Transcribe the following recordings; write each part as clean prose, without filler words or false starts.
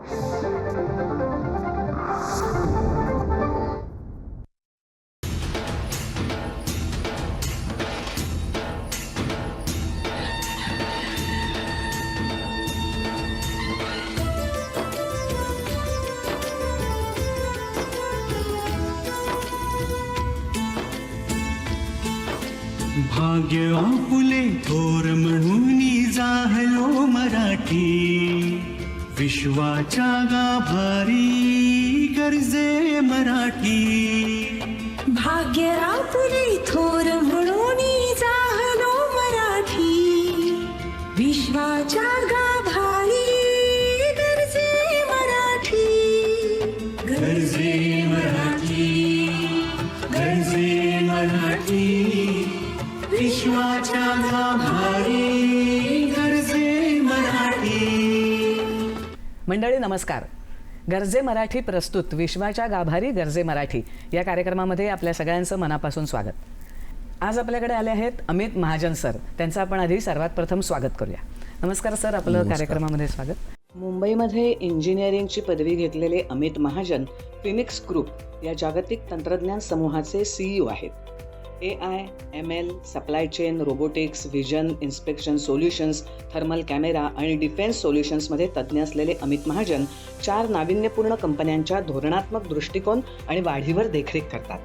भाग्य आपुले थोर म्हणून जाहलो मराठी, विश्वाच्या गाभारी गर्जे मराठी. भाग्य आपुले थोर म्हणून जाहलो मराठी, विश्वाच्या गाभारी गर्जे मराठी. गर्जे मराठी, गर्जे मराठी, विश्वाच्या गाभारी गर्जे मराठी. मंडळी नमस्कार. गर्जे मराठी प्रस्तुत विश्वाच्या गाभारी गर्जे मराठी या कार्यक्रमामध्ये आपल्या सगळ्यांचं मनापासून स्वागत. आज आपल्याकडे आले आहेत अमित महाजन सर. त्यांचं आपण आधी सर्वात प्रथम स्वागत करूया. नमस्कार सर, आपलं कार्यक्रमामध्ये स्वागत. मुंबईमध्ये इंजिनिअरिंगची पदवी घेतलेले अमित महाजन फिनिक्स ग्रुप या जागतिक तंत्रज्ञान समूहाचे CEO आहेत. AI, ML, supply chain, robotics, vision, inspection solutions, thermal camera आणि डिफेन्स सोल्युशन्समध्ये तज्ज्ञ असलेले अमित महाजन 4 नाविन्यपूर्ण कंपन्यांच्या धोरणात्मक दृष्टिकोन आणि वाढीवर देखरेख करतात.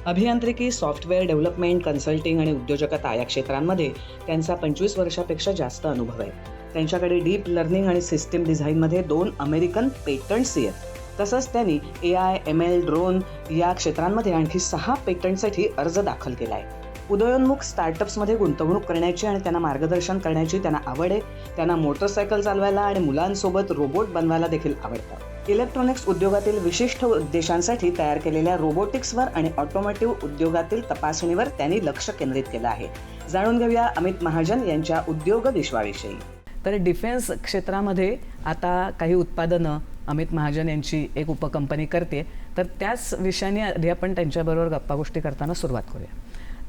अभियांत्रिकी, सॉफ्टवेअर डेव्हलपमेंट, कन्सल्टिंग आणि उद्योजकता या क्षेत्रांमध्ये त्यांचा 25 वर्षापेक्षा जास्त अनुभव आहे. त्यांच्याकडे डीप लर्निंग आणि सिस्टीम डिझाईनमध्ये 2 अमेरिकन पेटंट्स आहेत. तसंच त्यांनी AI, ML, ड्रोन या क्षेत्रांमध्ये आणखी 6 पेटंटसाठी अर्ज दाखल केला आहे. उदयोन्मुख स्टार्टअप्समध्ये गुंतवणूक करण्याची आणि त्यांना मार्गदर्शन करण्याची त्यांना आवड आहे. त्यांना मोटरसायकल चालवायला आणि मुलांसोबत रोबोट बनवायला देखील आवडतं. इलेक्ट्रॉनिक्स उद्योगातील विशिष्ट उद्देशांसाठी तयार केलेल्या रोबोटिक्सवर आणि ऑटोमोटिव्ह उद्योगातील तपासणीवर त्यांनी लक्ष केंद्रित केलं आहे. जाणून घेऊया अमित महाजन यांच्या उद्योग विश्वाविषयी. तर डिफेन्स क्षेत्रामध्ये आता काही उत्पादनं अमित महाजन यांची एक उपकंपनी करते, तर त्याच विषयाने आधी आपण त्यांच्याबरोबर गप्पा गोष्टी करताना सुरुवात करूया.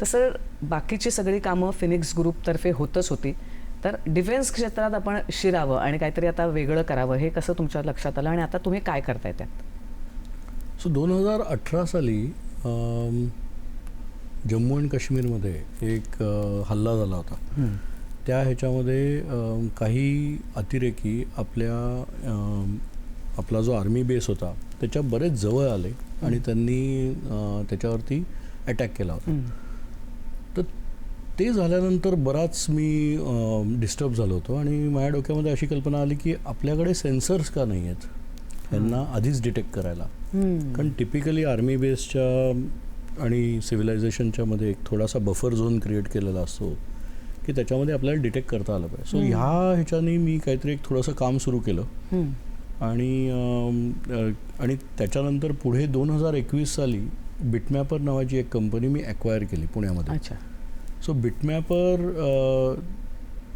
तसं बाकीची सगळी कामं फिनिक्स ग्रुपतर्फे होतच होती, तर डिफेन्स क्षेत्रात आपण शिरावं आणि काहीतरी आता वेगळं करावं हे कसं तुमच्या लक्षात आलं आणि आता तुम्ही काय करताय त्यात? 2018 साली जम्मू आणि काश्मीरमध्ये एक हल्ला झाला होता. त्या ह्याच्यामध्ये काही अतिरेकी आपला जो आर्मी बेस होता त्याच्या बरेच जवळ आले आणि त्यांनी त्याच्यावरती अटॅक केला होता. तर ते झाल्यानंतर बराच मी डिस्टर्ब झालो होतो आणि माझ्या डोक्यामध्ये अशी कल्पना आली की आपल्याकडे सेन्सर्स का नाही आहेत त्यांना आधीच डिटेक्ट करायला. कारण टिपिकली आर्मी बेसच्या आणि सिव्हिलायझेशनच्या मध्ये एक थोडासा बफर झोन क्रिएट केलेला असतो की त्याच्यामध्ये आपल्याला डिटेक्ट करता आलं पाहिजे. सो ह्याच्याने मी काहीतरी एक थोडंसं काम सुरू केलं आणि त्याच्यानंतर पुढे 2021 साली बिटमॅपर नावाची एक कंपनी मी ॲक्वायर केली पुण्यामध्ये. So Bitmapper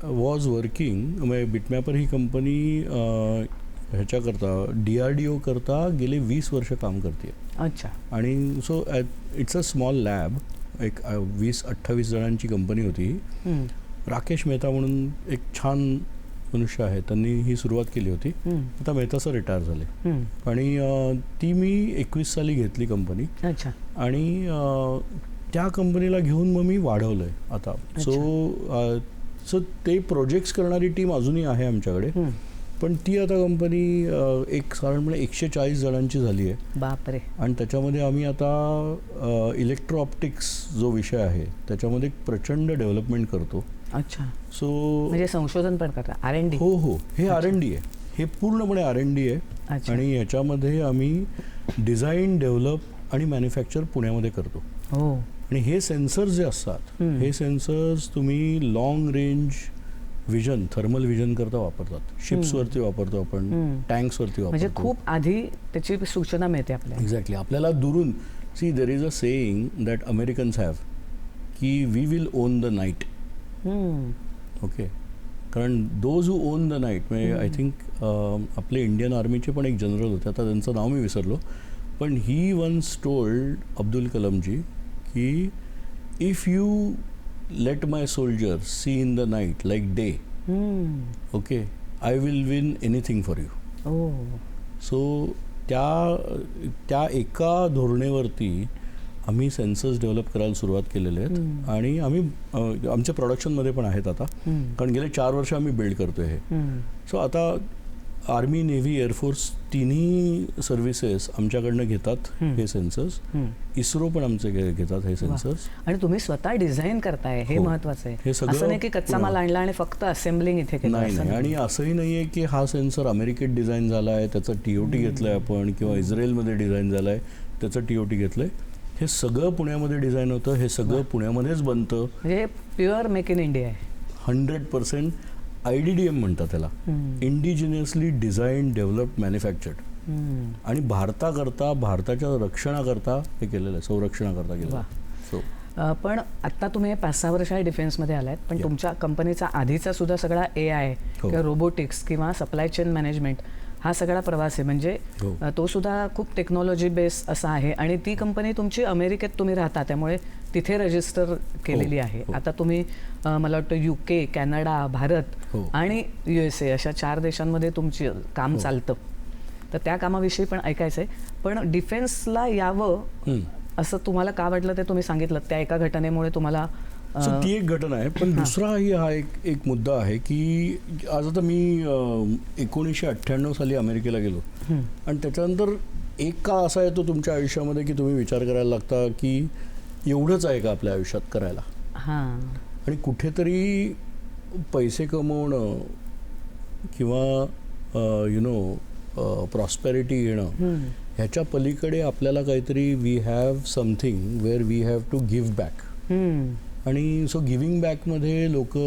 was working. म्हणजे बिटमॅपर ही कंपनी ह्याच्याकरता DRDO करता गेले 20 वर्ष काम करते. अच्छा. आणि so it's a small lab. एक 20-28 जणांची कंपनी होती. राकेश मेहता म्हणून एक छान मनुष्य आहे, त्यांनी ही सुरुवात केली होती. आता मेहता सर रिटायर झाले आणि ती मी 21 साली घेतली कंपनी. अच्छा. आणि त्या कंपनीला घेऊन मग मी वाढवलंय आता. सो ते प्रोजेक्ट्स करणारी टीम अजूनही आहे आमच्याकडे, पण ती आता कंपनी एक साधारणपणे 140 जणांची झाली आहे. बापरे. आणि त्याच्यामध्ये आम्ही आता इलेक्ट्रो ऑप्टिक्स जो विषय आहे त्याच्यामध्ये प्रचंड डेव्हलपमेंट करतो. अच्छा. सो म्हणजे संशोधन पण करता, R&D? हो, हे R&D आहे. हे पूर्णपणे R&D आहे. आणि ह्याच्यामध्ये आम्ही डिझाईन, डेव्हलप आणि मॅन्युफॅक्चर पुण्यामध्ये करतो. आणि हे सेन्सर्स जे असतात हे सेन्सर्स तुम्ही long range vision, thermal vision करता वापरतात. शिप्सवरती वापरतो आपण, टँक्सवरती वापरतो. म्हणजे खूप आधी त्याची सूचना मिळते आपल्याला. एक्झॅक्टली. आपल्याला दुरून see there is a saying that Americans have की we will own the night. Okay. कारण those who own the night, म्हणजे आय थिंक आपले इंडियन आर्मीचे पण एक जनरल होते, आता त्यांचं नाव मी विसरलो, पण ही वन्स टोल्ड अब्दुल कलामजी की if you let my soldiers see in the night like day, okay, I will win anything for you. Oh so त्या एका धोरणेवरती आम्ही सेन्सर्स डेव्हलप करायला सुरुवात केलेले आहेत आणि आम्ही आमच्या प्रोडक्शनमध्ये पण आहेत आता, कारण गेले 4 वर्ष आम्ही बिल्ड करतोय हे. सो आता आर्मी, नेव्ही, एअरफोर्स तिन्ही सर्व्हिसेस आमच्याकडनं घेतात हे सेन्सर्स. इस्रो पण आमचे घेतात हे सेन्सर्स. आणि तुम्ही स्वतः डिझाईन करताय, हे महत्वाचं आहे. हे सगळं असं नाही की कच्चा माल आणला आणि फक्त असेंब्लिंग इथे केलं. नाही. आणि असंही नाहीये की हा सेन्सर अमेरिकेत डिझाईन झालाय त्याचं TOT घेतलंय आपण, किंवा इस्रायलमध्ये डिझाईन झालाय त्याचं TOT घेतलंय. हे सगळं पुण्यामध्ये डिझाईन होतं, हे सगळं पुण्यामध्येच बनतं. म्हणजे प्युअर मेक इन इंडिया आहे. 100% IDDM म्हणतात त्याला, इंडिजिनियसली डिझाईन, डेव्हलप, मॅन्युफॅक्चर्ड. आणि भारताकरता, भारताच्या रक्षणाकरता हे केलेलं आहे, संरक्षणाकरता केलेलं आहे. सो पण आता तुम्ही 5-6 वर्ष डिफेन्समध्ये आलात, पण तुमच्या कंपनीचा आधीचा सुद्धा सगळा AI किंवा रोबोटिक्स किंवा सप्लाय चेन मॅनेजमेंट हा सगळा प्रवास आहे. म्हणजे तो सुद्धा खूप टेक्नॉलॉजी बेस असा आहे. आणि ती कंपनी तुमची अमेरिकेत तुम्ही राहता, त्यामुळे तिथे रजिस्टर केलेली आहे. आता तुम्ही मला वाटतं UK, कॅनडा, भारत आणि USA अशा 4 देशांमध्ये तुमची काम चालतं. तर त्या कामाविषयी पण ऐकायचं आहे. पण डिफेन्सला यावं असं तुम्हाला का वाटलं ते तुम्ही सांगितलं, त्या एका घटनेमुळे तुम्हाला. ती एक घटना आहे. पण दुसराही हा एक मुद्दा आहे की आज आता मी 1998 साली अमेरिकेला गेलो, आणि त्याच्यानंतर एक का असा येतो तुमच्या आयुष्यामध्ये की तुम्ही विचार करायला लागता की एवढंच आहे का आपल्या आयुष्यात करायला. आणि कुठेतरी पैसे कमवणं किंवा प्रॉस्पेरिटी येणं ह्याच्या पलीकडे आपल्याला काहीतरी we have something where we have to give back. आणि सो गिव्हिंग बॅकमध्ये लोक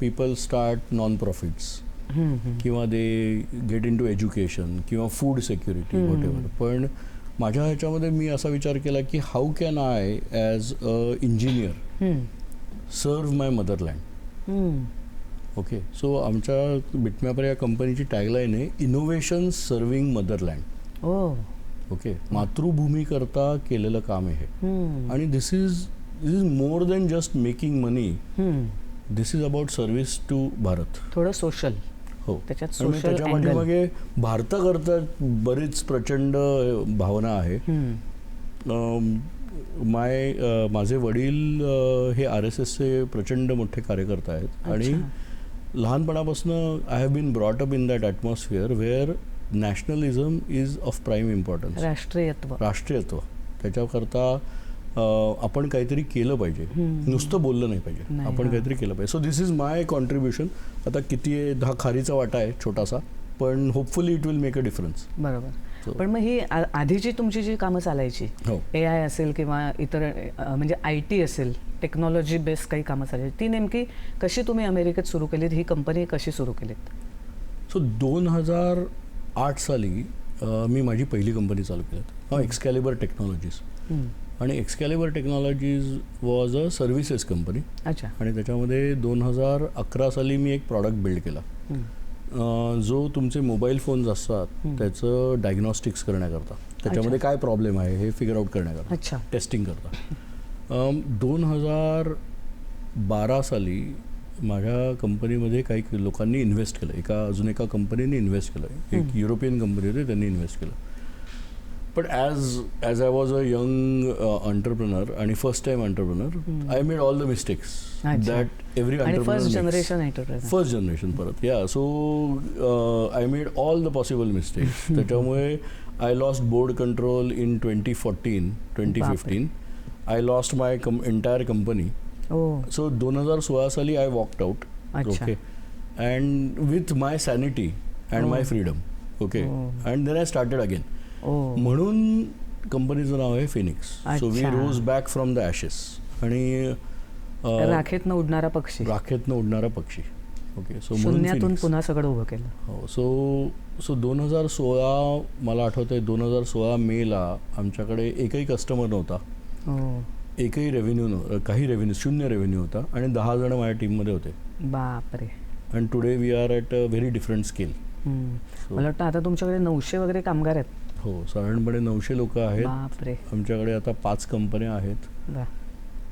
पीपल स्टार्ट नॉन प्रॉफिट्स, किंवा they get into education किंवा फूड सिक्युरिटी व्हॉटेवर. पण माझ्या ह्याच्यामध्ये मी असा विचार केला की how can I as a engineer serve my motherland. Okay, so आमच्या बिटमॅपर या कंपनीची टॅगलाईन आहे इनोव्हेशन सर्विंग मदरलँड. ओके, मातृभूमीकरता केलेलं काम आहे हे. आणि this is more than just making money. This is about service to Bharat. थोडं सोशल. हो, त्याच्या पाठीमागे भारताकरता बरीच प्रचंड भावना आहे. माझे वडील हे RSSचे प्रचंड मोठे कार्यकर्ते आहेत. आणि लहानपणापासून I have been brought up in that atmosphere where nationalism is of prime importance. राष्ट्रीयत्व त्याच्याकरता आपण काहीतरी केलं पाहिजे, नुसतं बोललं नाही पाहिजे, आपण काहीतरी केलं पाहिजे. So this is my contribution. आता किती आहे, हा खारीचा वाटा आहे छोटासा, पण hopefully it will make a difference. बरोबर. पण मग ही आधीची तुमची जी कामं चालायची, AI असेल किंवा इतर म्हणजे IT असेल, टेक्नॉलॉजी बेस्ड काही कामं चालायची, ती नेमकी कशी तुम्ही अमेरिकेत सुरू केलीत, ही कंपनी कशी सुरू केलीत? सो 2008 साली मी माझी पहिली कंपनी चालू केली, एक्सकॅलिबर टेक्नॉलॉजीज. आणि Excalibur technologies was a services company. अच्छा. आणि त्याच्यामध्ये 2011 साली मी एक प्रॉडक्ट बिल्ड केला जो तुमचे मोबाईल फोन्स असतात त्याचं डायग्नॉस्टिक्स करण्याकरता, त्याच्यामध्ये काय प्रॉब्लेम आहे हे फिगर आउट करण्याकरता, टेस्टिंग करता. 2012 साली माझ्या कंपनीमध्ये काही लोकांनी इन्व्हेस्ट केलं, अजून एका कंपनीने इन्व्हेस्ट केलं, एक युरोपियन कंपनी होती त्यांनी इन्व्हेस्ट केलं. But as I was a young entrepreneur and first time entrepreneur, I made all the mistakes that every entrepreneur makes. First generation entrepreneur. First generation परत. Yeah, so I made all the possible mistakes. त्याच्यामुळे I lost board control in 2015. I lost my entire company. So 2016 साली I walked out. Okay. And with my sanity and my freedom. Okay. And then I started again. म्हणून कंपनीचं नाव आहे Phoenix. So we rose back from the ashes. आणि राखेतनं उडणारा पक्षी. Okay, so शून्यातून पुन्हा सगळं उभं केलं. हो. सो 2016 मला आठवतंय 2016 मेला आमच्याकडे एकही कस्टमर नव्हता, एकही रेव्हेन्यू, काही रेव्हेन्यू, 0 रेव्हेन्यू होता. आणि 10 जण माझ्या टीममध्ये होते. बापरे. And today we are at a very different scale. मला वाटतं आता तुमच्याकडे 900 वगैरे कामगार आहेत. हो, साधारणपणे 900 लोक आहेत. बापरे. आमच्याकडे आता 5 कंपन्या आहेत,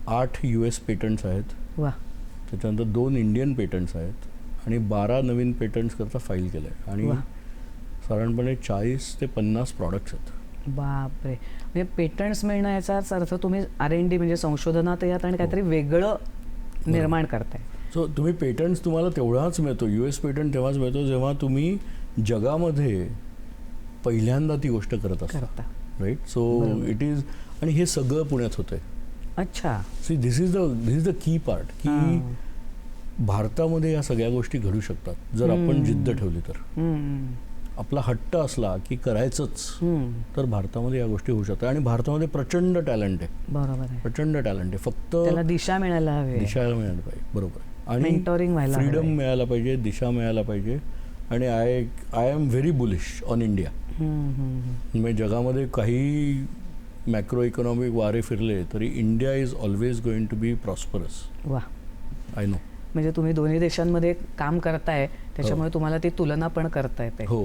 8 US पेटंट्स आहेत, त्याच्यानंतर 2 इंडियन पेटंट्स आहेत, आणि 12 नवीन पेटंट्स करता फाईल केलं आहे. आणि साधारणपणे 40 ते 50 प्रॉडक्ट्स आहेत. बापरे, म्हणजे पेटंट्स मिळणं याचाच अर्थ तुम्ही R&D म्हणजे संशोधनात यात आणि काहीतरी वेगळं निर्माण करताय. सो तुम्ही पेटंट्स तुम्हाला तेवढाच मिळतो, US पेटंट तेव्हाच मिळतो जेव्हा तुम्ही जगामध्ये पहिल्यांदा ती गोष्ट करत असता, राईट. सो इट इज, आणि हे सगळं पुण्यात होतंय. अच्छा, सी दिस इज द की पार्ट, की भारतामध्ये या सगळ्या गोष्टी घडू शकतात जर आपण जिद्द ठेवली तर. आपला हट्ट असला की करायचंच तर भारतामध्ये या गोष्टी होऊ शकतात. आणि भारतामध्ये प्रचंड टॅलेंट आहे. बरोबर आहे, प्रचंड टॅलेंट आहे. फक्त त्याला दिशा मिळायला हवी, दिशा मिळायला पाहिजे. बरोबर. आणि मेंटोरिंग व्हायला, फ्रीडम मिळायला पाहिजे, दिशा मिळायला पाहिजे. आणि I am very bullish on India. म्हणजे जगामध्ये काही मॅक्रो इकॉनॉमिक वारे फिरले तरी India is always going to be prosperous. वा, आय नो. म्हणजे तुम्ही दोन्ही देशांमध्ये काम करताय त्याच्यामुळे तुम्हाला ती तुलना पण करता येते. हो.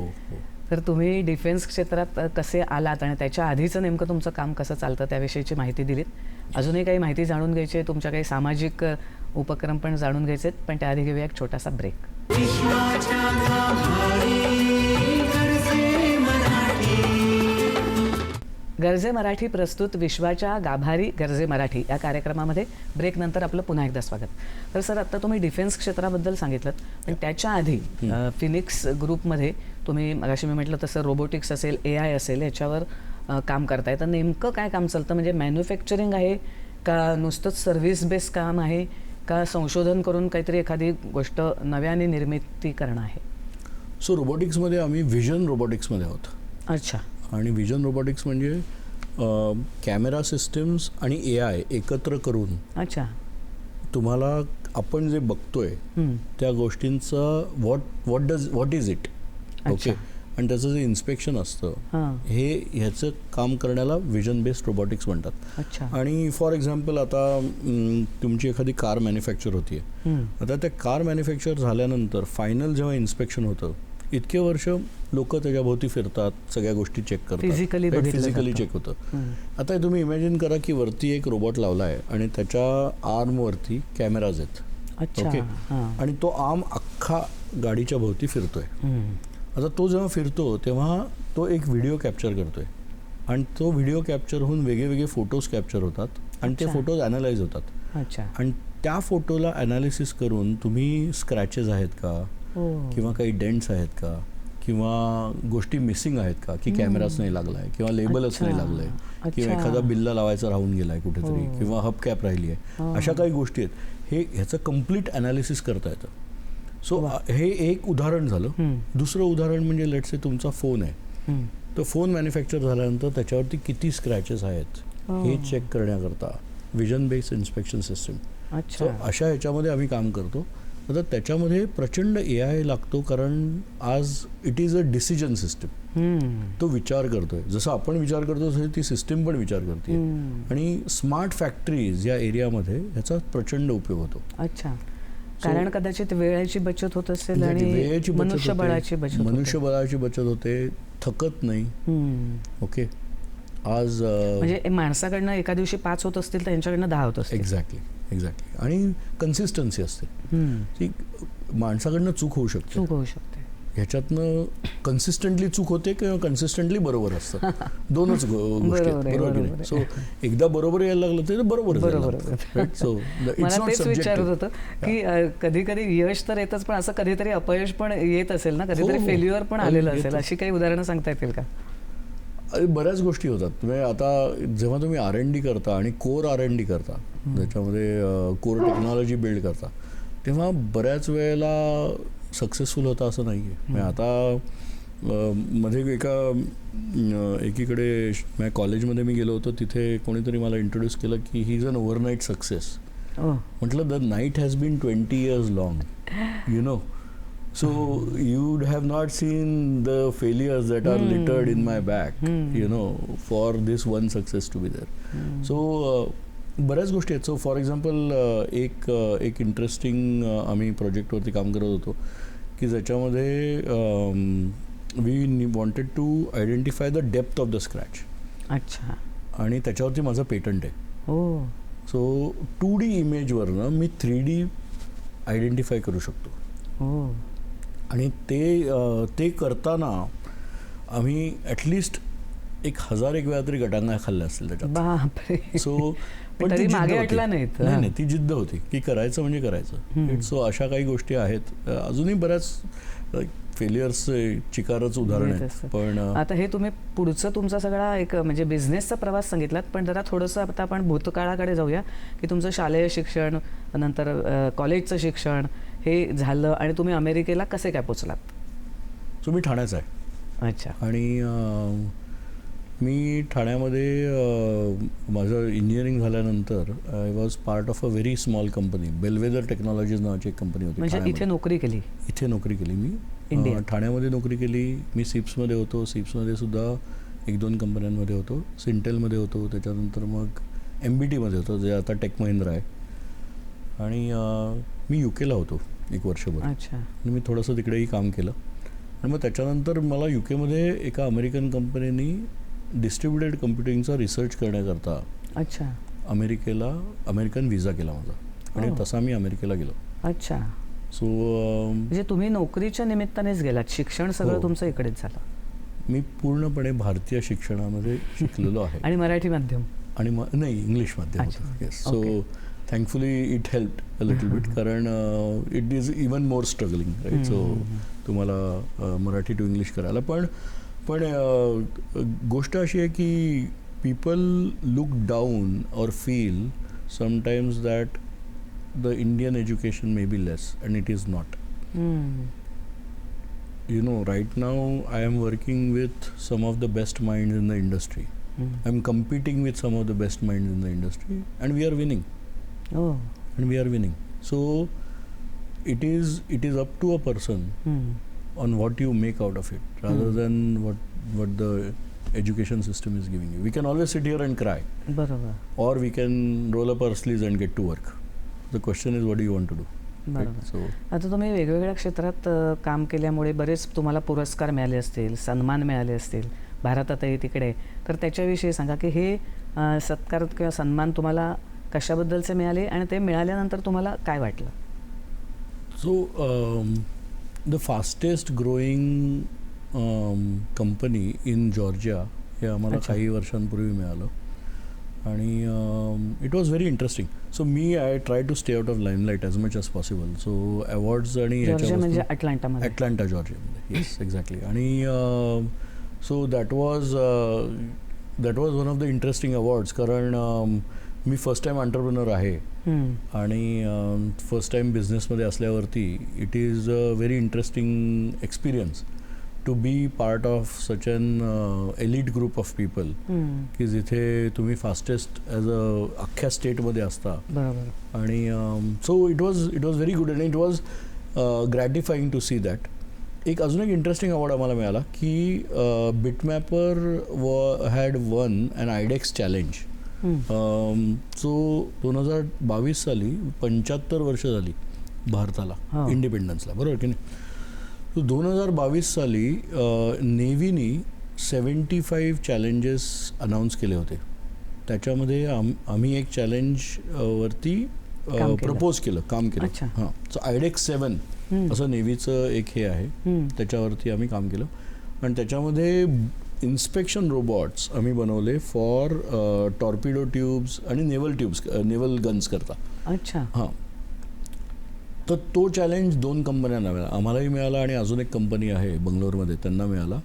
तर तुम्ही डिफेन्स क्षेत्रात कसे आलात आणि त्याच्या आधीचं नेमकं तुमचं काम कसं चालतं त्याविषयीची माहिती दिलीत. अजूनही काही माहिती जाणून घ्यायची आहे, तुमच्या काही सामाजिक उपक्रम पण जाणून घ्यायचे आहेत, पण त्याआधी घेऊया एक छोटासा ब्रेक. विश्वाच्या गाभारी गरजे मराठी. गरजे मराठी प्रस्तुत विश्वाच्या गाभारी गरजे मराठी या कार्यक्रमामध्ये ब्रेकनंतर आपलं पुन्हा एकदा स्वागत. तर सर, आता तुम्ही डिफेन्स क्षेत्राबद्दल सांगितलं, पण त्याच्या आधी फिनिक्स ग्रुपमध्ये तुम्ही मगाशी मी म्हटलं तसं रोबोटिक्स असेल, AI असेल, याच्यावर काम करताय. तर नेमकं काय काम चालतं? म्हणजे मॅन्युफॅक्चरिंग आहे का, नुसतंच सर्व्हिस बेस्ड काम आहे का, संशोधन करून काहीतरी एखादी गोष्ट नव्याने निर्मिती करणं आहे? सो रोबोटिक्समध्ये आम्ही व्हिजन रोबोटिक्समध्ये आहोत. अच्छा. आणि व्हिजन रोबोटिक्स म्हणजे कॅमेरा सिस्टम्स आणि AI एकत्र करून, अच्छा, तुम्हाला आपण जे बघतोय त्या गोष्टींचं व्हॉट इज इट, ओके, आणि त्याचं जे इन्स्पेक्शन असतं ह्याचं काम करण्याला व्हिजन बेस्ड रोबोटिक्स म्हणतात. अच्छा. आणि फॉर एक्झाम्पल आता तुमची एखादी कार मॅन्युफॅक्चर होतीये, आता त्या कार मॅन्युफॅक्चर झाल्यानंतर फायनल जेव्हा इन्स्पेक्शन होतं, इतके वर्ष लोक त्याच्याभोवती फिरतात, सगळ्या गोष्टी चेक करतात, फिजिकली चेक होतं. आता तुम्ही इमॅजिन करा की वरती एक रोबोट लावला आहे आणि त्याच्या आर्मवरती कॅमेराज आहेत, ओके, आणि तो आर्म अख्खा गाडीच्या भोवती फिरतोय. आता तो जेव्हा फिरतो तेव्हा तो एक व्हिडिओ कॅप्चर करतोय आणि तो व्हिडिओ कॅप्चर होऊन वेगळे फोटोज कॅप्चर होतात आणि ते फोटोज ॲनालाइज होतात. आणि त्या फोटोला ॲनालिसिस करून तुम्ही स्क्रॅचेस आहेत का, किंवा काही डेंट्स आहेत का, किंवा गोष्टी मिसिंग आहेत का, की कॅमेराच नाही लागलाय किंवा लेबलच नाही लागलाय, किंवा एखादा बिल्ला लावायचा राहून गेलाय कुठेतरी, किंवा हब कॅप राहिली आहे, अशा काही गोष्टी आहेत. ह्याचं कम्प्लीट ॲनालिसिस करता येतं. सो हे एक उदाहरण झालं. दुसरं उदाहरण म्हणजे लेट्स से तुमचा फोन आहे, तो फोन मॅन्युफॅक्चर झाल्यानंतर त्याच्यावरती किती स्क्रॅचेस आहेत हे चेक करण्याकरता vision based inspection system. So अशा ह्याच्यामध्ये आम्ही काम करतो. आता त्याच्यामध्ये प्रचंड AI लागतो, कारण आज it is a decision system. तो विचार करतोय, जसं आपण विचार करतो तसं ती सिस्टीम पण विचार करते. आणि स्मार्ट फॅक्टरीज या एरियामध्ये ह्याचा प्रचंड उपयोग होतो. अच्छा. कारण कदाचित वेळेची बचत होत असेल आणि मनुष्यबळाची बचत होते, थकत नाही. ओके. आज म्हणजे माणसाकडनं एका दिवशी 5 होत असतील तर यांच्याकडनं 10 होत असतील. एक्झॅक्टली. आणि कन्सिस्टन्सी असते. ती माणसाकडनं चूक होऊ शकते, ह्याच्यातनं कन्सिस्टंटली चूक होते किंवा कन्सिस्टंटली बरोबर असतं. दोनच गोष्टी आहेत, बरोबर की नाही? सो एकदा बरोबर यायला लागलं तर बरोबर. सो मला तेच विचारत होतं की कधी कधी यश तर येतच, पण असं कधीतरी अपयश पण येत असेल ना, कधीतरी फेल्युअर पण आलेलं असेल. अशी काही उदाहरणं सांगता येतील का? बऱ्याच गोष्टी होतात. म्हणजे आता जेव्हा तुम्ही R&D करता आणि कोर R&D करता, त्याच्यामध्ये कोर टेक्नॉलॉजी बिल्ड करता, तेव्हा बऱ्याच वेळेला सक्सेसफुल होता असं नाही आहे. म्हणजे आता मध्ये एकीकडे माझ्या कॉलेजमध्ये मी गेलो होतो, तिथे कोणीतरी मला इंट्रोड्यूस केलं की he is an overnight success. म्हटलं the night has been 20 years long, you know. So you would have not seen the failures that are littered in my back, you know, for this one success to be there. So बऱ्याच गोष्टी आहेत. So for example एक interesting आम्ही प्रोजेक्टवरती काम करत होतो की ज्याच्यामध्ये we wanted to identify the depth of the scratch. अच्छा. आणि त्याच्यावरती माझं पेटंट आहे. सो 2D इमेजवरनं मी 3D आयडेंटिफाय करू शकतो. आणि ते करताना आम्ही ॲटलिस्ट 1001 वेळा तरी गटांगा खाल्ल्या असतील त्याच्यात. बापरे. सो पण तरी ती मागे जिद्द होती. हटला नाहीत. नाही, ती जिद्द होती की करायचं म्हणजे करायचं. सो अशा काही गोष्टी आहेत. अजूनही बऱ्याच फेलियर्स चिकारच उदाहरण येत आहे. असतं. पण आता हे तुम्ही पुढचं तुमचा सगळा एक म्हणजे बिझनेसचा प्रवास सांगितलात, पण जरा थोडंसं आता आपण भूतकाळाकडे जाऊया की तुमचं शालेय शिक्षण, नंतर कॉलेजचं शिक्षण हे झालं आणि तुम्ही अमेरिकेला कसे काय पोचलात? सो मी ठाण्याचा आहे. अच्छा. आणि मी ठाण्यामध्ये माझं इंजिनिअरिंग झाल्यानंतर I was part of a very small company. Bellwether technologies नावाची एक कंपनी होती. म्हणजे इथे नोकरी केली? इथे नोकरी केली मी. इंडिया. ठाण्यामध्ये नोकरी केली मी. सिप्समध्ये होतो. सिप्समध्ये सुद्धा 1-2 कंपन्यांमध्ये होतो. सिंटेलमध्ये होतो. त्याच्यानंतर मग MBTमध्ये होतो, जे आता टेक महिंद्रा आहे. आणि मी UKला होतो 1 वर्षभर. अच्छा. आणि मी थोडंसं तिकडेही काम केलं. आणि मग त्याच्यानंतर मला UKमध्ये एका अमेरिकन कंपनीनी डिस्ट्रीब्युटेड कम्प्युटिंगचा रिसर्च करण्याकरता अच्छा अमेरिकन व्हिसा केला माझा. आणि तसा मी अमेरिकेला गेलो. अच्छा. सो म्हणजे तुम्ही नोकरीच्या निमित्तानेच गेलात, शिक्षण सगळं हो. तुमचं इकडेच झालं? मी पूर्णपणे भारतीय शिक्षणामध्ये शिकलेलो आहे. आणि मराठी माध्यम? आणि नाही, इंग्लिश माध्यम होतं. Yes. So thankfully it helped a little bit, कारण it is even more struggling, right. So तुम्हाला मराठी टू इंग्लिश करायला पण गोष्ट अशी आहे की पीपल लुक डाऊन और feel sometimes that the Indian education may be less, and it is not. You know, right now I am working with some of the best minds in the industry. I'm competing with some of the best minds in the industry, and we are winning. Oh. And we are winning. So it is up to a person on what you make out of it, rather than what the education system is giving you. We can always sit here and cry, बरोबर. or we can roll up our sleeves and get to work. The question is, what do you want to do? बरोबर. So आता तुम्ही वेगवेगळ्या क्षेत्रात काम केल्यामुळे बरेच तुम्हाला पुरस्कार मिळाले असतील, सन्मान मिळाले असतील, भारतातही तिकडे. तर त्याच्याविषयी सांगा की हे सत्कार किंवा सन्मान तुम्हाला कशाबद्दलचे मिळाले आणि ते मिळाल्यानंतर तुम्हाला काय वाटलं? So the fastest growing company in Georgia हे आम्हाला काही वर्षांपूर्वी मिळालं. आणि it was very interesting. So I try to stay out of limelight as much as possible. So awards आणि जॉर्जिया म्हणजे अटलांटामध्ये? अटलांटा जॉर्जियामध्ये. Yes, exactly. आणि so that was one of the interesting awards, कारण मी फर्स्ट टाईम एंटरप्रेन्योर आहे. आणि first time बिझनेसमध्ये असल्यावरती it is a very interesting experience to be part of such an elite group of people, की जिथे तुम्ही फास्टेस्ट ॲज अ अख्ख्या स्टेटमध्ये असता. बरोबर. आणि so it was very good and it was gratifying to see that. अजून एक इंटरेस्टिंग अवॉर्ड आम्हाला मिळाला की Bitmapper had one an iDEX challenge. So 2022 साली 75 वर्ष झाली भारताला इंडिपेंडन्सला, बरोबर की नाही. सो 2022 साली नेव्हीनी 75 चॅलेंजेस अनाऊन्स केले होते. त्याच्यामध्ये आम्ही एक चॅलेंज वरती प्रपोज केलं, काम केलं. हां. सो आयडेक्स 7 असं नेव्हीचं एक हे आहे, त्याच्यावरती आम्ही काम केलं. आणि त्याच्यामध्ये इन्स्पेक्शन रोबोट्स आम्ही बनवले फॉर टॉर्पिडो ट्यूब्स आणि नेव्हल गन्स करता. अच्छा. हां. तर तो चॅलेंज 2 कंपन्यांना मिळाला, आम्हालाही मिळाला आणि अजून एक कंपनी आहे बंगलोरमध्ये त्यांना मिळाला.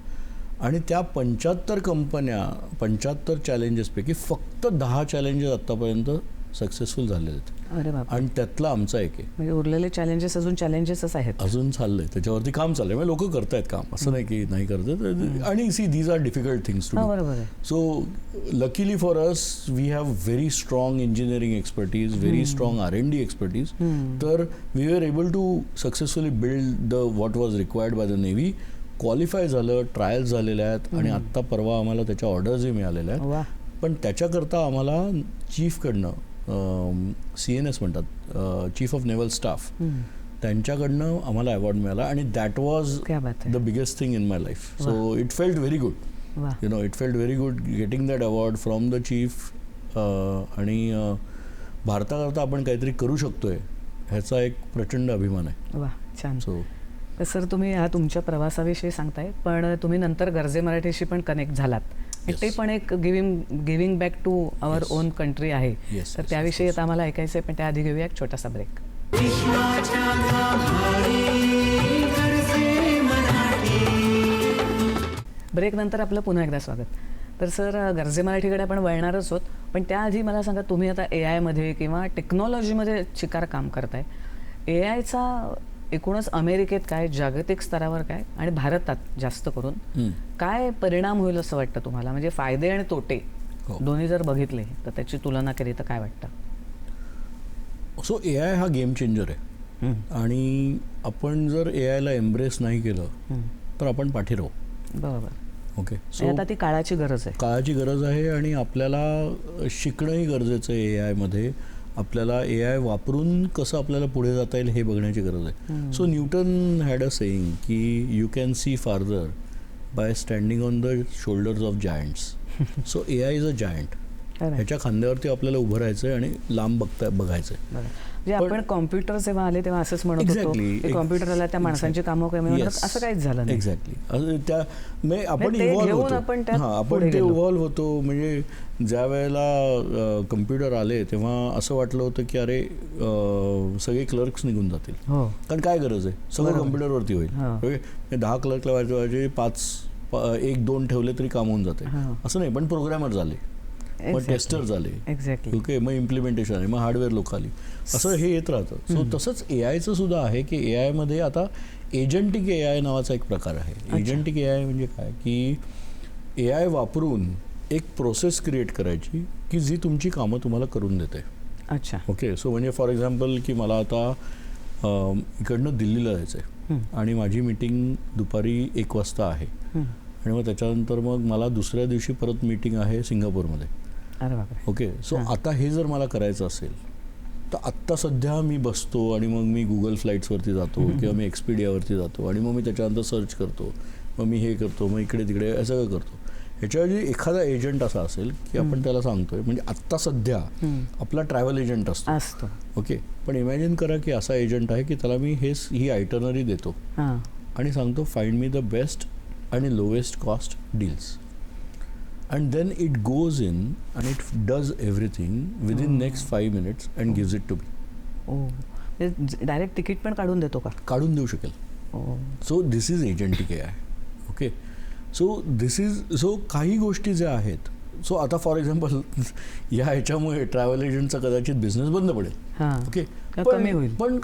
आणि त्या 75 चॅलेंजेसपैकी फक्त 10 चॅलेंजेस आत्तापर्यंत सक्सेसफुल झालेले आहेत. अरे बापरे. आणि त्यातला आमचा एक आहे. म्हणजे उरलेले चॅलेंजेस अजून चॅलेंजेसच आहेत? अजून चाललंय, त्याच्यावरती काम चाललंय. म्हणजे लोक करतायत काम, असं नाही की नाही करतात. आणि see, these are difficult things to do. बरोबर आहे. So luckily for us we have very strong engineering expertise, very strong R&D expertise. तर we are able to successfully build the what was required by the navy. Qualify झालं, trials झालेल्या आहेत आणि आत्ता परवा आम्हाला त्याच्या ऑर्डर्सही मिळालेल्या आहेत. पण त्याच्याकरता आम्हाला चीफकडनं, CNS म्हणतात, चीफ ऑफ नेव्हल स्टाफ, त्यांच्याकडनं आम्हाला अवॉर्ड मिळाला. आणि that was the biggest thing in my life. So it felt very good. You know, it felt very good getting that award from the chief. आणि भारताकरता आपण काहीतरी करू शकतोय ह्याचा एक प्रचंड अभिमान आहे. वा, छान. सो तर सर तुम्ही ह्या तुमच्या प्रवासाविषयी सांगताय, पण तुम्ही नंतर गर्जे मराठीशी पण कनेक्ट झालात आणि Yes. ते पण एक giving back to our Yes. Own country आहे. Yes, तर yes, त्याविषयी of आता आम्हाला ऐकायचं आहे, पण त्याआधी घेऊया एक छोटासा ब्रेक. विश्वाच्या गाभारी गरजे मराठी. ब्रेक नंतर आपलं पुन्हा एकदा स्वागत. तर सर गर्जे मराठीकडे आपण वळणारच आहोत, पण त्याआधी मला सांगा, तुम्ही आता AI किंवा टेक्नॉलॉजीमध्ये चिकार काम करताय. AIचा एकूणच अमेरिकेत काय, जागतिक स्तरावर काय आणि भारतात जास्त करून काय परिणाम होईल असं वाटतं तुम्हाला? म्हणजे फायदे आणि तोटे दोन्ही जर बघितले तर त्याची तुलना केली तर काय वाटतं? सो AI हा गेम चेंजर आहे आणि आपण जर AIला एम्ब्रेस नाही केलं तर आपण पाठी राहू. बरोबर. ओके. सो आता ती काळाची गरज आहे. काळाची गरज आहे आणि आपल्याला शिकणंही गरजेचं आहे. AIमध्ये आपल्याला AI वापरून कसं आपल्याला पुढे जाता येईल हे बघण्याची गरज आहे. So Newton had a saying की you can see farther by standing on the shoulders of giants. So AI is a giant. ह्याच्या खांद्यावरती आपल्याला उभं राहायचं आहे आणि लांब बघायचं आहे. म्हणजे आपण कॉम्प्युटर जेव्हा आले तेव्हा असंच म्हणत होतो की कॉम्प्युटर आला त्या माणसांची कामं कमी होणार, असं काहीच झालं नाही. एक्झॅक्टली. त्या आपण ते इव्हॉल्व्ह घेऊन आपण त्यात होतो. आपण पुढे ते गेलो. इव्हॉल्व्ह होतो. म्हणजे ज्या वेळेला कम्प्युटर आले तेव्हा असं वाटलं होतं की अरे सगळे क्लर्क्स निघून जातील. हो. कारण काय गरज आहे, सगळं कम्प्युटरवरती होईल. ओके. 10 क्लर्क लावायचे 1-2 ठेवले तरी काम होऊन जाते. असं नाही, पण प्रोग्रॅमर झाले, मग टेस्टर झाले. एक्झॅक्टली. ओके. मग इम्प्लिमेंटेशन आहे, मग हार्डवेअर लोक आली, असं हे येत राहतं. सो तसंच AIचं सुद्धा आहे की AIमध्ये आता एजंटिक AI नावाचा एक प्रकार आहे. एजंटिक AI म्हणजे काय की AI वापरून एक प्रोसेस क्रिएट करायची की जी तुमची कामं तुम्हाला करून देते. अच्छा. ओके. सो म्हणजे फॉर एक्झाम्पल की मला आता इकडनं दिल्लीला जायचं आहे आणि माझी मीटिंग दुपारी 1 वाजता आहे आणि मग त्याच्यानंतर मग मला दुसऱ्या दिवशी परत मीटिंग आहे सिंगापूरमध्ये. अरे बापरे. ओके. सो आता हे जर मला करायचं असेल तर आत्ता सध्या मी बसतो आणि मग मी गुगल फ्लाईट्सवरती जातो किंवा मी एक्सपीडियावरती जातो आणि मग मी त्याच्यानंतर सर्च करतो, मग मी हे करतो, मग इकडे तिकडे हे सगळं करतो. ह्याच्याऐवजी एखादा एजंट असा असेल की आपण त्याला सांगतोय, म्हणजे आत्ता सध्या आपला ट्रॅव्हल एजंट असतो. ओके. पण इमॅजिन करा की असा एजंट आहे की त्याला मी ही आयटनरी देतो आणि सांगतो फाइंड मी द बेस्ट आणि lowest cost deals. And then it goes in and it does everything within next 5 minutes and gives it to me. Direct ticket पण काढून देतो का? काढून देऊ शकेल. So this is agentic AI. Okay. So काही गोष्टी ज्या आहेत, सो आता फॉर एक्झाम्पल या ह्याच्यामुळे ट्रॅव्हल एजंटचा कदाचित बिझनेस बंद पडेल. ओके. कमी होईल, पण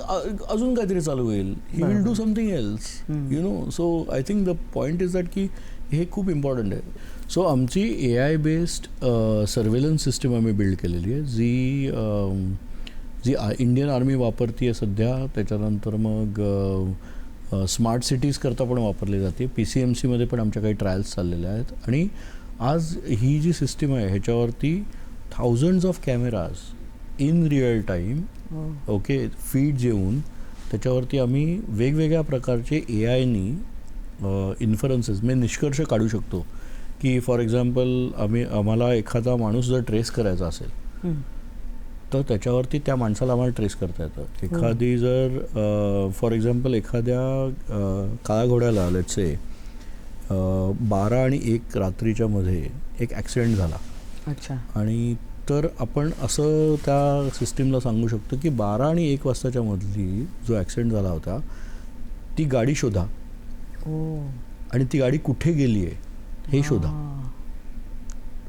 अजून काहीतरी चालू होईल. He will do something else, you know. So I think the point is that की हे खूप इम्पॉर्टंट आहे. सो आमची AI बेस्ड सर्वेलन्स सिस्टम आम्ही बिल्ड केलेली आहे जी इंडियन आर्मी वापरते आहे सध्या. त्याच्यानंतर मग स्मार्ट सिटीज करता पण वापरली जाते. PCMCमध्ये पण आमच्या काही ट्रायल्स चाललेल्या आहेत आणि आज ही जी सिस्टीम आहे ह्याच्यावरती thousands of cameras in real time okay feed येऊन त्याच्यावरती आम्ही वेगवेगळ्या प्रकारचे AIनी इन्फरन्सेस म्हणजे निष्कर्ष काढू शकतो की फॉर एक्झाम्पल आम्हाला एखादा माणूस जर ट्रेस करायचा असेल तर त्याच्यावरती त्या माणसाला आम्हाला ट्रेस करता येतं. एखादी जर फॉर एक्झाम्पल एखाद्या काळ्या घोड्याला लेट्स से 12 आणि 1 रात्रीच्या मध्ये एक ॲक्सिडेंट झाला. अच्छा. आणि तर आपण असं त्या सिस्टीमला सांगू शकतो की 12 आणि 1 वाजताच्या मधली जो ॲक्सिडेंट झाला होता ती गाडी शोधा आणि ती गाडी कुठे गेली आहे हे शोधा.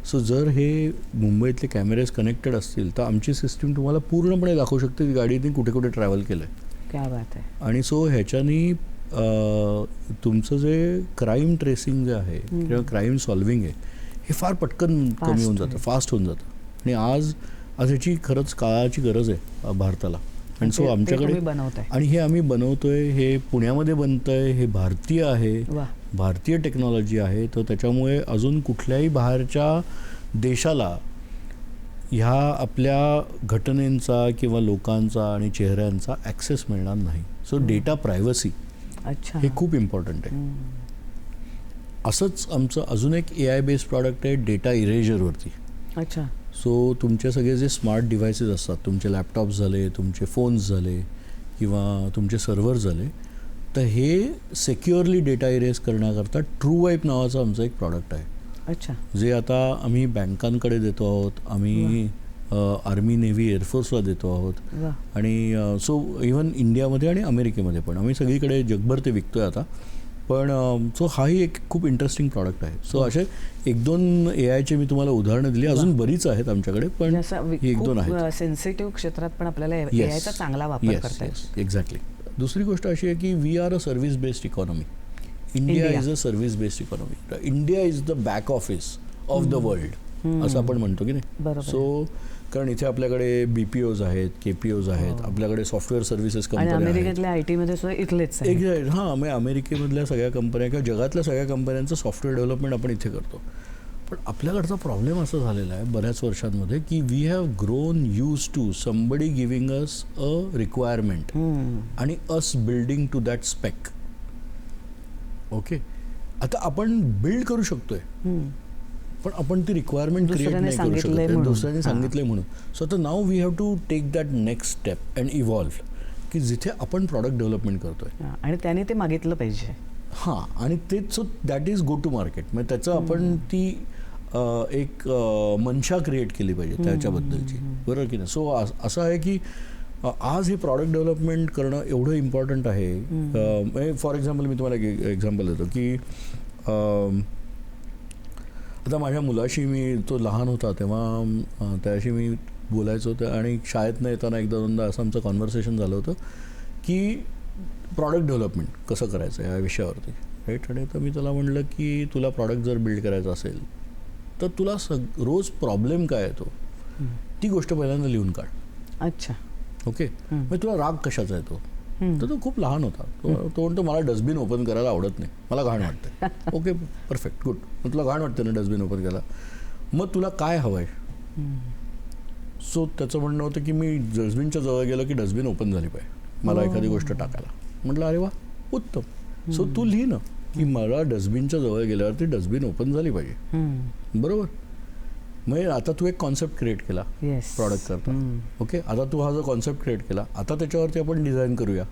सो जर हे मुंबईतले कॅमेरेज कनेक्टेड असतील तर आमची सिस्टीम तुम्हाला पूर्णपणे दाखवू शकते की गाडीने कुठे कुठे ट्रॅव्हल केलं आहे. क्या बात आहे. आणि सो ह्याच्यानी तुमचं जे क्राईम ट्रेसिंग जे आहे किंवा क्राईम सॉल्विंग आहे हे फार पटकन कमी होऊन जातं, फास्ट होऊन जातं. आणि आज ह्याची खरंच काळाची गरज आहे भारताला. आणि सो आमच्याकडे आणि हे आम्ही बनवतोय, हे पुण्यामध्ये बनतंय, हे भारतीय आहे, भारतीय टेक्नॉलॉजी आहे. तर त्याच्यामुळे अजून कुठल्याही बाहेरच्या देशाला ह्या आपल्या घटनेंचा किंवा लोकांचा आणि चेहऱ्यांचा ॲक्सेस मिळणार नाही. सो डेटा प्रायव्हसी हे खूप इम्पॉर्टंट आहे. असंच आमचं अजून एक AI बेस्ड प्रॉडक्ट आहे डेटा इरेजरवरती. अच्छा. सो तुमचे सगळे जे स्मार्ट डिव्हायसेस असतात, तुमचे लॅपटॉप्स झाले, तुमचे फोन्स झाले किंवा तुमचे सर्व्हर झाले, तर हे सिक्युअरली डेटा इरेज करण्याकरता ट्रू वाईप नावाचं आमचं एक प्रॉडक्ट आहे. अच्छा. जे आता आम्ही बँकांकडे देतो आहोत, आम्ही आर्मी नेव्ही एअरफोर्सला देतो आहोत, वा. आणि सो इवन इंडियामध्ये आणि अमेरिकेमध्ये पण आम्ही सगळीकडे जगभर ते विकतोय आता. पण सो हाही एक खूप इंटरेस्टिंग प्रॉडक्ट आहे. सो असे 1-2 AIचे मी तुम्हाला उदाहरणं दिली, अजून बरीच आहेत आमच्याकडे, पण ही 1-2 आहेत. सेन्सिटिव्ह क्षेत्रात पण आपल्याला एआयचा चांगला वापर करता येईल. एक्झॅक्टली. दुसरी गोष्ट अशी आहे की we are a service based economy. India is a service based economy. India is the back office of the world असं आपण म्हणतो की नाही. सो कारण इथे आपल्याकडे BPOs आहेत, KPOs आहेत, आपल्याकडे सॉफ्टवेअर सर्व्हिसेस कंपन्या आहेत. अमेरिकेतल्या IT मध्ये सुद्धा इथलेच हां, मग अमेरिकेमधल्या सगळ्या कंपन्या किंवा जगातल्या सगळ्या कंपन्यांचं सॉफ्टवेअर डेव्हलपमेंट आपण इथे करतो. पण आपल्याकडचा प्रॉब्लेम असा झालेला आहे बऱ्याच वर्षांमध्ये की we have grown use to somebody giving us a requirement आणि us building to that spec. Okay, आता आपण बिल्ड करू शकतोय, पण आपण ती रिक्वायरमेंट क्रिएट नाही करू शकत, दुसऱ्याने सांगितलंय म्हणून. सो आता now we have to take that next step and evolve, की जिथे आपण प्रॉडक्ट डेव्हलपमेंट करतोय आणि त्याने ते मागितलं पाहिजे. हां, आणि तेच. So that is go to market. म्हणजे त्याचं आपण ती एक मनशा क्रिएट केली पाहिजे त्याच्याबद्दलची, बरोबर की नाही. सो असं आहे की आज हे प्रॉडक्ट डेव्हलपमेंट करणं एवढं इम्पॉर्टंट आहे. फॉर एक्झाम्पल मी तुम्हाला एक एक्झाम्पल देतो की आता माझ्या मुलाशी मी, तो लहान होता तेव्हा त्याशी मी बोलायचं होतं, आणि शाळेतनं येताना 1-2दा असं आमचं कॉन्व्हर्सेशन झालं होतं की प्रॉडक्ट डेव्हलपमेंट कसं करायचं या विषयावरती, राईट. आणि तर मी त्याला म्हणलं की तुला प्रॉडक्ट जर बिल्ड करायचा असेल तर तुला रोज प्रॉब्लेम काय येतो ती गोष्ट पहिल्यांदा लिहून काढ. अच्छा. ओके, मग तुला राग कशाचा येतो. तर तो खूप लहान होता. तो म्हणतो मला डस्टबिन ओपन करायला आवडत नाही, मला घाण वाटते. Okay, perfect, good. मग तुला घाण वाटते ना डस्टबिन ओपन करायला, मग तुला काय हवं आहे. सो त्याचं म्हणणं होतं की मी डस्टबिनच्या जवळ गेलो की डस्टबिन ओपन झाली पाहिजे, मला एखादी गोष्ट टाकायला. म्हटलं अरे वा, उत्तम. सो तू लिही ना की मला डस्टबिनच्या जवळ गेल्यावरती डस्टबिन ओपन झाली पाहिजे, बरोबर. मग आता तू एक कॉन्सेप्ट क्रिएट केला प्रॉडक्ट करता. ओके, आता तू हा जो कॉन्सेप्ट क्रिएट केला, आता त्याच्यावरती आपण डिझाईन करूया.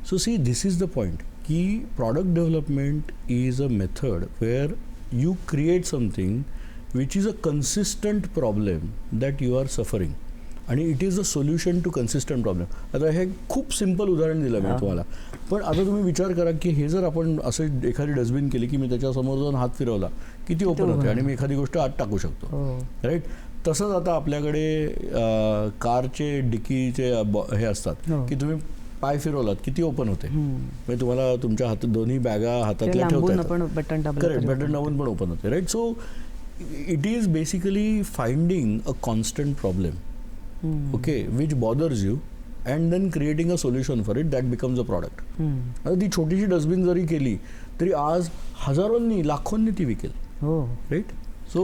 So see, this is the point की product development is a method where you create something which is a consistent problem that you are suffering, आणि it is a solution to consistent problem. आता हे खूप simple उदाहरण दिलं मी तुम्हाला, पण आता तुम्ही विचार करा की हे जर आपण असं एखादी डस्टबिन केली की मी त्याच्यासमोर जाऊन हात फिरवला की ती ओपन होते आणि मी एखादी गोष्ट आत टाकू शकतो, राईट. तसंच आता आपल्याकडे कारचे डिकीचे हे असतात की तुम्ही पाय फिरवलात की ती ओपन होते, म्हणजे तुम्हाला तुमच्या हातात दोन्ही बॅगा हातातल्या ठेवता, करेक्ट, बटन दाबून पण ओपन होते, right. So it is basically finding a constant problem, okay, which bothers you, and then creating a solution for it that becomes a product. आता ती छोटीशी डस्टबिन जरी केली तरी आज हजारोंनी लाखोंनी ती विकेल, राईट. सो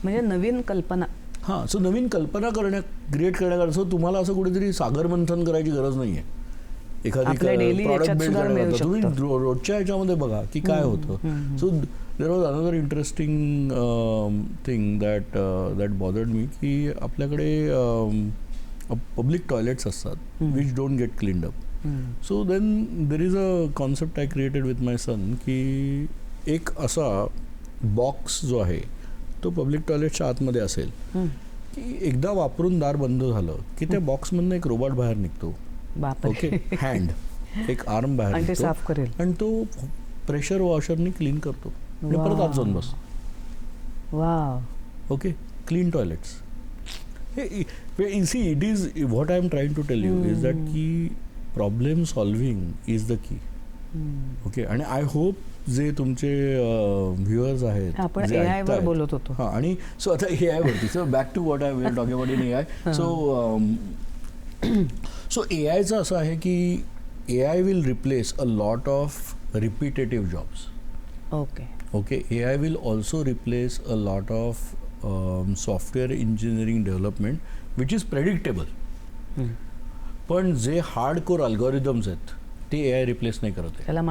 म्हणजे नवीन कल्पना. हां, सो नवीन कल्पना क्रिएट करण्याकरता सो तुम्हाला असं कुठेतरी सागर मंथन करायची गरज नाही आहे. एखादी प्रॉडक्ट बिल्ड करण्याकरता तुम्ही रोजच्या ह्याच्यामध्ये बघा की काय होतं. So there was another interesting thing that bothered me की आपल्याकडे पब्लिक टॉयलेट्स असतात which don't get cleaned up. So then there is a concept I created with my son की एक असा बॉक्स जो आहे तो पब्लिक टॉयलेटच्या आतमध्ये असेल की एकदा वापरून दार बंद झालं की त्या बॉक्समधनं एक रोबोट बाहेर निघतो. ओके, हँड, एक आर्म बाहेर निघतो, साफ करेल, आणि तो प्रेशर वॉशरने क्लीन करतो आणि परत आत जाऊन बस. Okay, clean toilets. See, it is what I am trying to tell you is that की problem solving is the key. Okay, आणि आय होप जे तुमचे व्ह्युअर्स आहेत, आपण AI वर बोलत होतो. हां, आणि सो आता AI वरती, so back to what I will talk about in AI. So AIचं असं आहे की AI will replace a lot of repetitive jobs. Okay, AI will also replace a lot of software engineering development which is predictable. पण जे hard core algorithms आहेत ते AI replace नाही करत आहे, त्याला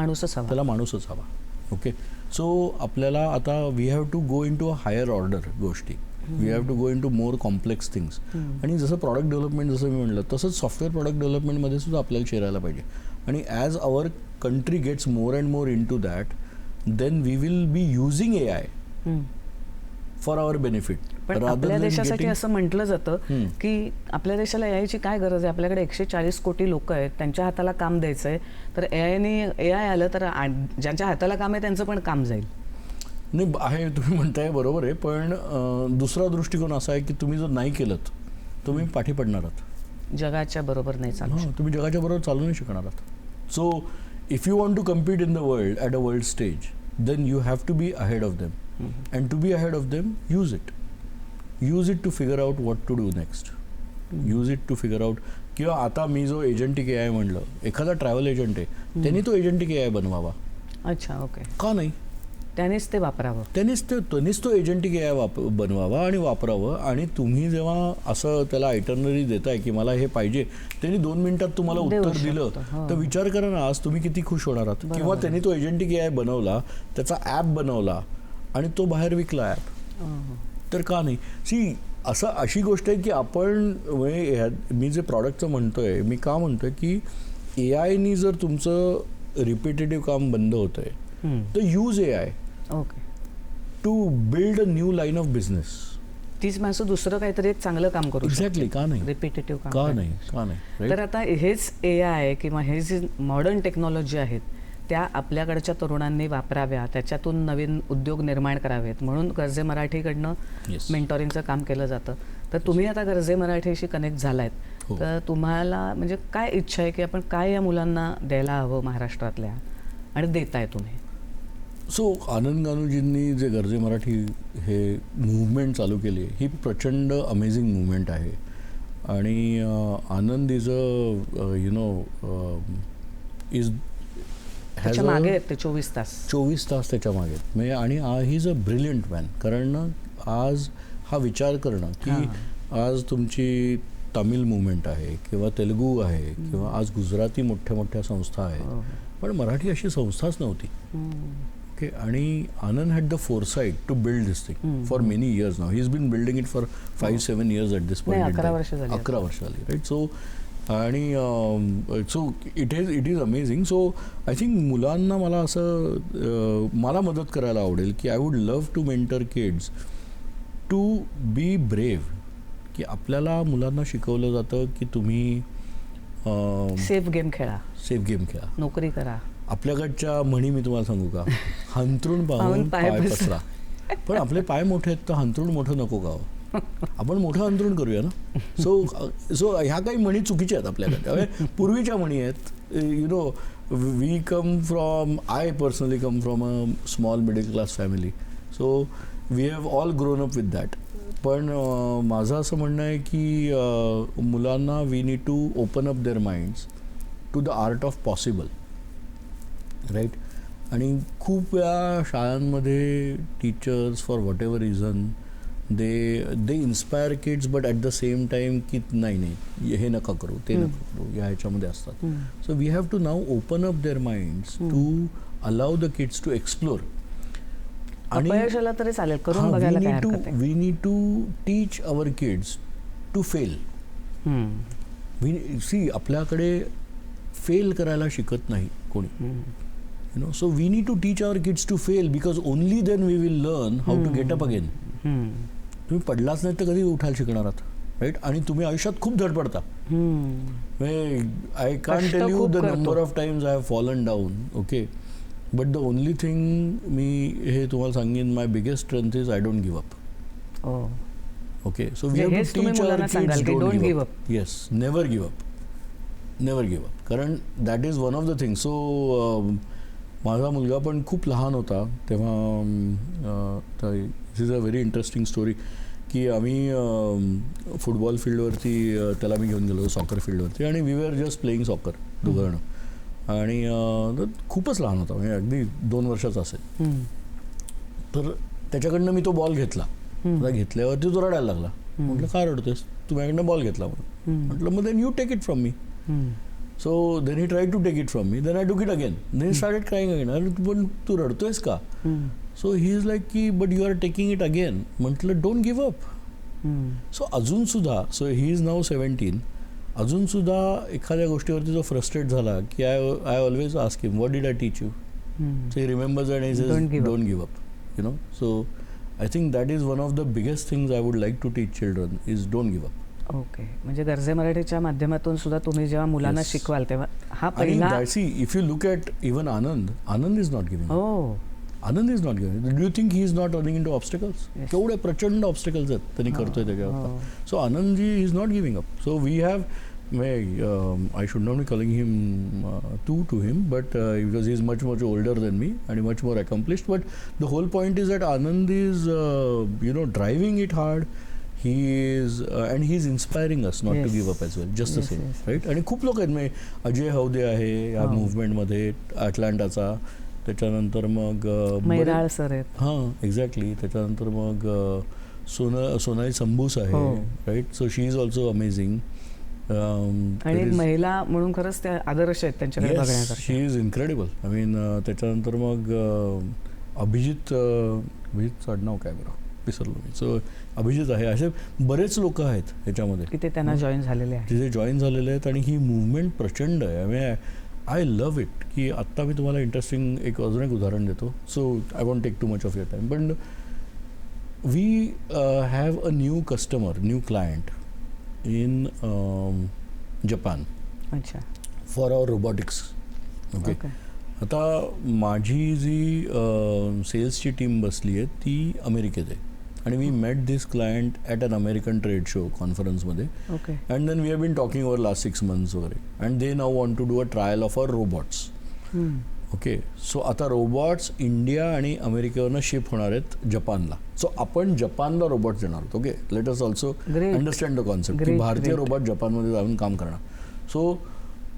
माणूसच हवा. ओके, सो आपल्याला आता we have to go in to a higher order गोष्टी, we have to go in to more complex things. आणि जसं प्रॉडक्ट डेव्हलपमेंट, जसं मी म्हणलं तसंच सॉफ्टवेअर प्रॉडक्ट डेव्हलपमेंटमध्ये सुद्धा आपल्याला शिरायला पाहिजे. आणि as our country gets more and more into that, then we will be using AI for our benefit. पण rather आपल्या than देशासाठी getting- असं म्हटलं जातं की आपल्या देशाला एआयची काय गरज आहे, आपल्याकडे 140 कोटी लोक आहेत, त्यांच्या हाताला काम द्यायचंय, तर एआय आलं तर ज्यांच्या हाताला काम आहे त्यांचं पण काम जाईल. नाही आहे, तुम्ही म्हणताय बरोबर आहे, पण दुसरा दृष्टिकोन असा आहे की तुम्ही जर नाही केलं तुम्ही पाठी पडणार आहात, जगाच्या बरोबर नाही चालू शकत. तुम्ही जगाच्या बरोबर चालू नाही शकणार आहात. So if you want to compete in the world at a world stage, then you have to be ahead of them, and to be ahead of them use it to figure out what to do next, use it to figure out. किंवा आता मी जो एजंटिक AI म्हणलं, एखादा travel agent आहे, त्यांनी तो एजंटिक AI बनवावा. अच्छा, ओके. का नाही? त्यानेच ते वापरावं. त्यांनीच तो एजंटिक AI बनवावा आणि वापरावं. आणि तुम्ही जेव्हा असं त्याला आयटरनरी देताय की मला हे पाहिजे, त्यांनी 2 मिनिटात तुम्हाला देऊ उत्तर दिलं, शकतो. तर विचार करा ना, आज तुम्ही किती खुश होणार आहात. किंवा त्यांनी तो एजंटिक AI बनवला, त्याचा ॲप बनवला आणि तो बाहेर विकला ॲप, तर का नाही? अशी गोष्ट आहे की आपण मी जे प्रॉडक्टचं म्हणतोय, मी का म्हणतोय की AIनी जर तुमचं रिपिटेटिव्ह काम बंद होतंय, तर use AI okay to build a new line of business. तीच माणसं दुसरं काहीतरी एक चांगलं काम करू एक्झॅक्टली. का नाही? रिपिटेटिव्ह काम का करण्यापेक्षा. नाही? का नाही? तर Right? आता हेच AI किंवा हे जे मॉडर्न टेक्नॉलॉजी आहेत त्या आपल्याकडच्या तरुणांनी वापराव्या, त्याच्यातून नवीन उद्योग निर्माण करावेत, म्हणून गरजे मराठीकडनं Yes. मेंटॉरिंगचं काम केलं जातं. तर तुम्ही आता गरजे मराठीशी कनेक्ट झालायत, हो. तर तुम्हाला म्हणजे काय इच्छा आहे की आपण काय या मुलांना द्यायला हवं महाराष्ट्रातल्या, आणि देताय तुम्ही? सो आनंद गानूजींनी जे गरजे मराठी हे मूवमेंट चालू केली, ही प्रचंड अमेझिंग मूवमेंट आहे. आणि आनंद इज त्याच्या मागे आहेत ते 24 तास 24 तास त्याच्या मागे म्हणजे. आणि he is a brilliant man. कारण ना, आज हा विचार करणं की आज तुमची तामिळ मुवमेंट आहे किंवा तेलुगू आहे किंवा आज गुजराती मोठ्या मोठ्या संस्था आहेत, पण मराठी अशी संस्थाच नव्हती. ओके. आणि Anand had the foresight to build this thing for many years now. He is been building it for 5-7 years at this point. 11 वर्ष झाली. 11 वर्ष झाली. राईट. सो आणि so it is amazing. So I think मुलांना मला असं मला मदत करायला आवडेल की I would love to mentor kids to be brave. की आपल्याला मुलांना शिकवलं जातं की तुम्ही सेफ गेम खेळा, नोकरी करा. आपल्याकडच्या म्हणी मी तुम्हाला सांगू का? हंतरून पाहून पाय पसरा. पण आपले पाय मोठे आहेत तर हंतरून मोठं नको का? आपण मोठं अंतरण करूया ना. सो ह्या काही म्हणी चुकीच्या आहेत आपल्याकडे. पूर्वीच्या म्हणी आहेत. We come from, I personally come from a small middle class family. So we have all grown up with that. पण माझं असं म्हणणं आहे की मुलांना we need to open up their minds to the art of possible. Right. आणि खूप वेळा शाळांमध्ये teachers for whatever reason they inspire kids, but at the same time की नाही हे नका करू, ते नका करू, या ह्याच्यामध्ये असतात. So we have to now open up their minds to allow the kids to explore. अपयशाला तरी चालेल, करून बघायला काय हरकत आहे. We need to teach our kids to fail. आपल्याकडे फेल करायला शिकत नाही कोणी. So we need to teach our kids to fail, because only then we will learn how to get up again. तुम्ही पडलाच नाही तर कधी उठायला शिकणार आहात. राईट. आणि तुम्ही आयुष्यात खूप धडपडता. I can't tell you the number of times I have fallen down. Okay. But the only thing मी हे तुम्हाला सांगेन, my biggest strength is I don't give up. Okay. So we have to teach our kids don't give up. Yes, never give up. Never give up. कारण that is one of the thing. So माझा मुलगा पण खूप लहान होता तेव्हा. This is a very interesting story की आम्ही फुटबॉल फील्डवरती त्याला मी घेऊन गेलो, सॉकर फील्डवरती, आणि we were just playing soccer दोघं. आणि खूपच लहान होता, म्हणजे अगदी 2 वर्षाचा असेल. तर त्याच्याकडनं मी तो बॉल घेतला. घेतल्यावरती तो रडायला लागला. म्हटलं का रडतोस? तू माझ्याकडनं बॉल घेतला म्हणून. म्हटलं मग then you take it from me. So then he tried to take it from me. Then I took it again. Then he started crying again. अरे पण तू रडतोयस का? So he is like की but you are taking it again. म्हटलं don't give up. So अजून सुद्धा, so he is now 17. अजूनसुद्धा एखाद्या गोष्टीवरती जो फ्रस्ट्रेट झाला की I always ask him what did I teach you, so he remembers and he says don't give up, you know. So I think that is one of the biggest things I would like to teach children is don't give up. Okay, म्हणजे गरजे मराठीच्या माध्यमातून सुद्धा तुम्ही जेव्हा मुलांना शिकवाल तेव्हा हा पहिला. See if you look at even Anand is not giving. हो, Anand is not giving. Do you think he is not running in to obstacles? केवढे प्रचंड ऑब्स्टिकल्स आहेत त्यांनी करतोय त्याच्यावर. So Anand ji is not giving up. So we have I should not be calling him to him, but because he is much older than me and much more accomplished. But the whole point is that Anand is driving it hard. He is and he is inspiring us not to give up as well. Just the same, right? आणि खूप लोक आहेत. अजय हौदे आहे या मुव्हमेंटमध्ये अटलांटाचा. त्याच्यानंतर मग Mairal sir आहेत. हां, एक्झॅक्टली. त्याच्यानंतर मग सोनाली संबूस आहे, right. So she is also amazing. आणि एक महिला म्हणून खरंच त्या आदर्श आहेत त्यांच्याकडे बघण्यासाठी. शी इज इन्क्रेडिबल. आय मीन त्याच्यानंतर मग अभिजित आडनाव काय बरं विसरलो मी. सो अभिजित आहे. असे बरेच लोक आहेत ह्याच्यामध्ये तिथे त्यांना जॉईन झालेले आहेत, तिथे जॉईन झालेले आहेत. आणि ही मुवमेंट प्रचंड आहे. I I love it. की आत्ता मी तुम्हाला इंटरेस्टिंग अजून एक उदाहरण देतो. So I want take too much of your time, पण we have a new customer, new client in Japan. अच्छा. for our robotics. Okay. आता माझी जी सेल्सची टीम बसली आहे ती अमेरिकेत आहे आणि we met this client at an American trade show कॉन्फरन्समध्ये. Okay. And then we have been talking over last 6 months वगैरे. And they now want to do a trial of our robots. Okay. So आता robots India आणि अमेरिकेवरनं ship होणार आहेत जपानला. So आपण जपानला रोबोट देणार आहोत. Okay. Let us also understand the concept की भारतीय रोबोट जपानमध्ये जाऊन काम करणार. So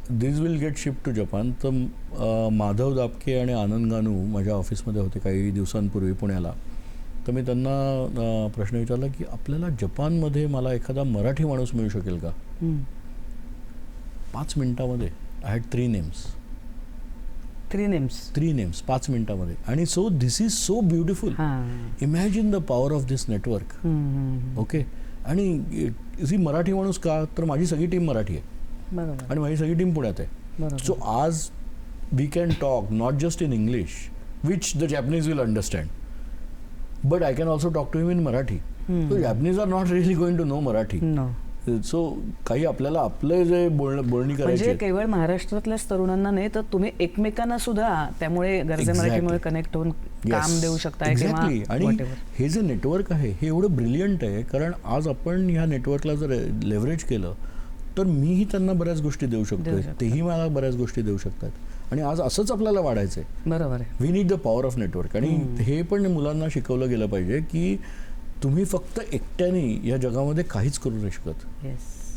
this will get ship to Japan. तर माधव दापके आणि आनंद गानू माझ्या ऑफिसमध्ये होते काही दिवसांपूर्वी पुण्याला. तर मी त्यांना प्रश्न विचारला की आपल्याला जपानमध्ये मला एखादा मराठी माणूस मिळू शकेल का? 5 मिनिटामध्ये आय हॅड 3 names. 3 names 5 मिनिटामध्ये. आणि so this is so beautiful. Imagine the power of this network. Okay. आणि मराठी माणूस का, तर माझी सगळी टीम मराठी आहे आणि माझी सगळी टीम पुण्यात आहे. सो आज we can talk not just in English which the Japanese will understand, but I can also talk to him in Marathi. So Japanese are not really going to know Marathi. So काही आपल्याला आपलं जे बोलणी करायची म्हणजे केवळ महाराष्ट्रातल्याच तरुणांना नाही तर तुम्ही एकमेकांना सुद्धा त्यामुळे गरजे मराठीमुळे कनेक्ट होऊन काम देऊ शकता. एक्झॅक्टली. आणि हे जे नेटवर्क आहे हे एवढं ब्रिलियंट आहे कारण आज आपण ह्या नेटवर्कला जर लेव्हरेज केलं तर मीही त्यांना बऱ्याच गोष्टी देऊ शकतो, तेही मला बऱ्याच गोष्टी देऊ शकतात. आणि आज असंच आपल्याला वाढायचं आहे. बरोबर आहे. We need the power of network. आणि हे पण मुलांना शिकवलं गेलं पाहिजे की तुम्ही फक्त एकट्याने या जगामध्ये काहीच करू नाही शकत.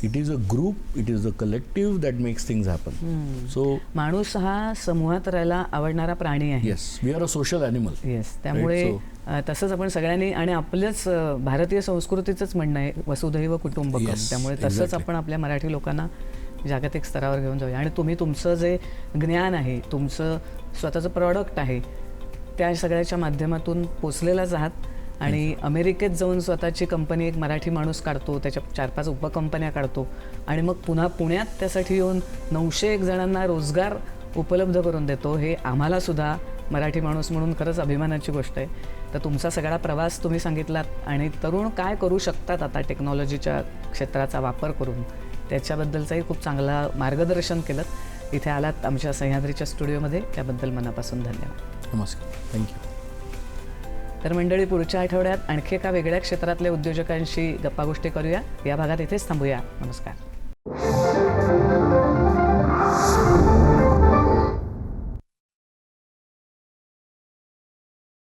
It is a group, it is a collective that makes things happen. So माणूस हा समूहात राहायला आवडणारा प्राणी आहे. Yes, we are a social animal. Yes. त्यामुळे तसंच आपण सगळ्यांनी आणि आपल्याच भारतीय संस्कृतीचंच म्हणणं आहे वसुधैव कुटुंबकम. त्यामुळे तसंच आपण आपल्या मराठी लोकांना जागतिक स्तरावर घेऊन जाऊया. आणि तुम्ही तुमचं जे ज्ञान आहे, तुमचं स्वतःचं प्रॉडक्ट आहे, त्या सगळ्याच्या माध्यमातून पोचलेलाच आहात. आणि अमेरिकेत जाऊन स्वतःची कंपनी एक मराठी माणूस काढतो, त्याच्या 4-5 उपकंपन्या काढतो आणि मग पुन्हा पुण्यात त्यासाठी येऊन 901 जणांना रोजगार उपलब्ध करून देतो. हे आम्हाला सुद्धा मराठी माणूस म्हणून खरंच अभिमानाची गोष्ट आहे. तर तुमचा सगळा प्रवास तुम्ही सांगितलात आणि तरुण काय करू शकतात आता टेक्नॉलॉजीच्या क्षेत्राचा वापर करून त्याच्याबद्दलचंही खूप चांगला मार्गदर्शन केलं. इथे आलात आमच्या सह्याद्रीच्या स्टुडिओमध्ये, त्याबद्दल मनापासून धन्यवाद. नमस्कार. थँक्यू. तर मंडळी, पुढच्या आठवड्यात आणखी एका वेगळ्या क्षेत्रातल्या उद्योजकांशी गप्पागोष्टी करूया. या भागात इथेच थांबूया. नमस्कार.